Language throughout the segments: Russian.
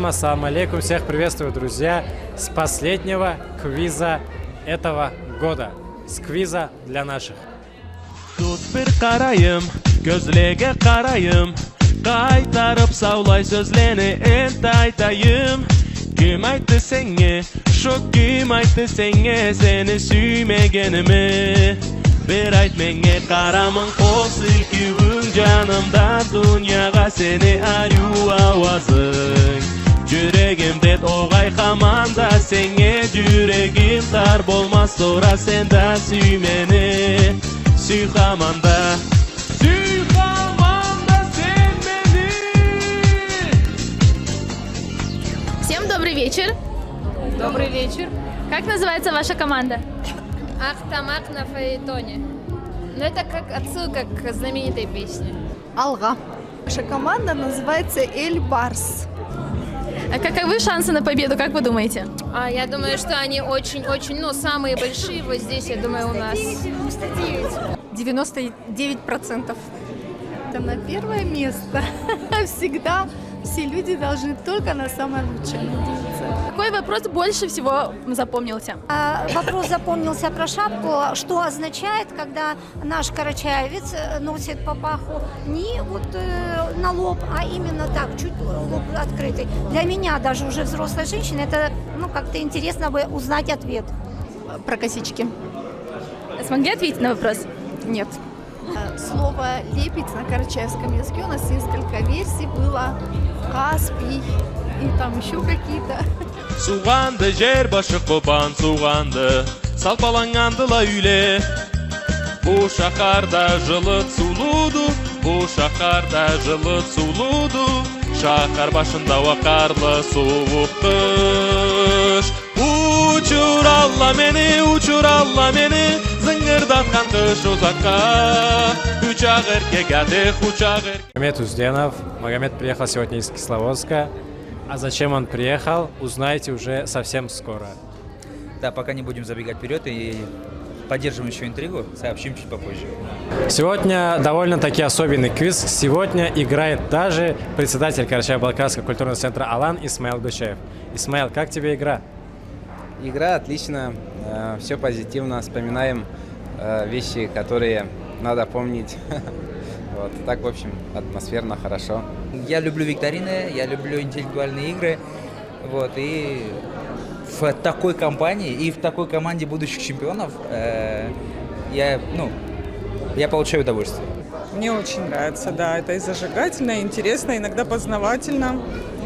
Всем ассаламу алейкум, всех приветствую, друзья, с последнего квиза этого года, с квиза для наших. Тут bir qarayım, gözlege qarayım, qaytarıp savlay sözleni ent aytayım. Kim aytdı senge, şu kim aytdı senge seni suymegenimi? Bir ayt menge qaramın qol silkibün canımda dunyaga seni aryu avazın. Yüreğimde oğay hamanda senge yüreğim tar bolmaz sonra sende süy meni. Süy hamanda, süy hamanda sen beni. Всем добрый вечер. Добрый вечер. Как называется ваша команда? Ахтамак на фаэтоне. Ну это как отсылка к знаменитой песне. Алга. Наша команда называется Эль Барс. А каковы шансы на победу, как вы думаете? Я думаю, что они очень-очень, самые большие вот здесь, я думаю, у нас. 99%. Это на первое место. Всегда все люди должны только на самое лучшее надеяться. Какой вопрос больше всего запомнился? Вопрос запомнился про шапку, что означает, когда наш карачаевец носит папаху не вот на лоб, а именно так, чуть лоб открытый. Для меня, даже уже взрослой женщины, это как-то интересно бы узнать ответ. Про косички. Смогли ответить на вопрос? Нет. Слово «лепить» на карачаевском языке у нас несколько версий было. Каспий и там еще какие-то. Suğandı jer başı qoban suğandı, salpalangandıla üyle. Bu şakarda jılıt suludu, bu şakarda jılıt suludu. Şakar başında vakarlı soğuk kış. Uçur Allah meni, zıngırdatkan kış uzakka. Uçak erkek ateş, uçak erkek. Магомед Узденов. Магомед приехал сегодня из Кисловодска. А зачем он приехал, узнаете уже совсем скоро. Да, пока не будем забегать вперед и поддержим еще интригу, сообщим чуть попозже. Сегодня довольно-таки особенный квиз. Сегодня играет даже председатель Карачаево-Балкарского культурного центра «Алан» Исмаил Гучаев. Исмаил, как тебе игра? Игра отлично, все позитивно, вспоминаем вещи, которые надо помнить. Вот, так, в общем, атмосферно, хорошо. Я люблю викторины, я люблю интеллектуальные игры. Вот, и в такой компании и в такой команде будущих чемпионов я получаю удовольствие. Мне очень нравится, да, это и зажигательно, и интересно, иногда познавательно,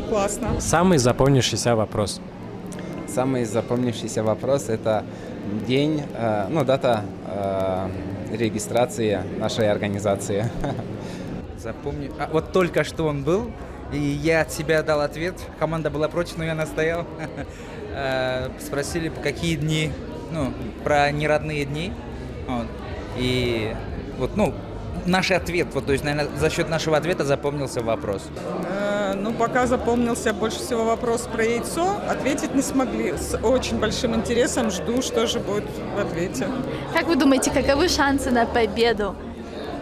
классно. Самый запомнившийся вопрос. Самый запомнившийся вопрос – это день, дата регистрации нашей организации. Запомню. Вот только что он был, и я от себя дал ответ. Команда была против, но я настоял. Спросили, по какие дни, про неродные дни. Вот. И наш ответ, то есть, наверное, за счет нашего ответа запомнился вопрос. Пока запомнился больше всего вопрос про яйцо, ответить не смогли. С очень большим интересом жду, что же будет в ответе. Как вы думаете, каковы шансы на победу?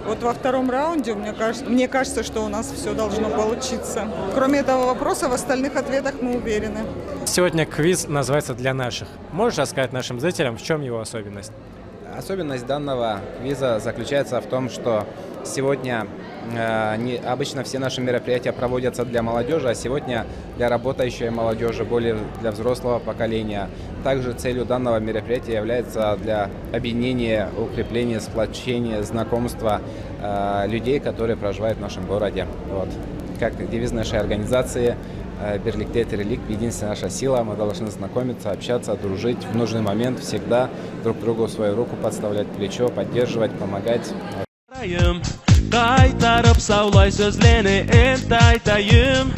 Вот во втором раунде, мне кажется, что у нас все должно получиться. Кроме этого вопроса, в остальных ответах мы уверены. Сегодня квиз называется «Для наших». Можешь рассказать нашим зрителям, в чем его особенность? Особенность данного квиза заключается в том, что сегодня обычно все наши мероприятия проводятся для молодежи, а сегодня для работающей молодежи, более для взрослого поколения. Также целью данного мероприятия является для объединения, укрепления, сплочения, знакомства людей, которые проживают в нашем городе. Вот. Как девиз нашей организации «Берликте Терелик», единственная наша сила, мы должны знакомиться, общаться, дружить в нужный момент, всегда друг другу свою руку подставлять, плечо, поддерживать, помогать. Qaytarıp savlay sözleni ent aytayım.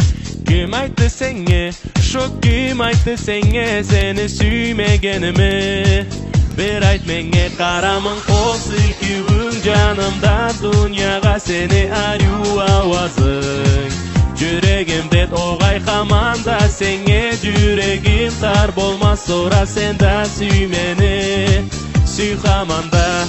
Kim aytdı senge, şu kim aytdı senge seni suymegenimi? Bir ayt menge qaramın qol silkibün canımda dunyaga seni aryu avazın. Yüreğimde oğay hamanda senge yüreğim tar bolmaz sonra sende süy meni. Süy hamanda.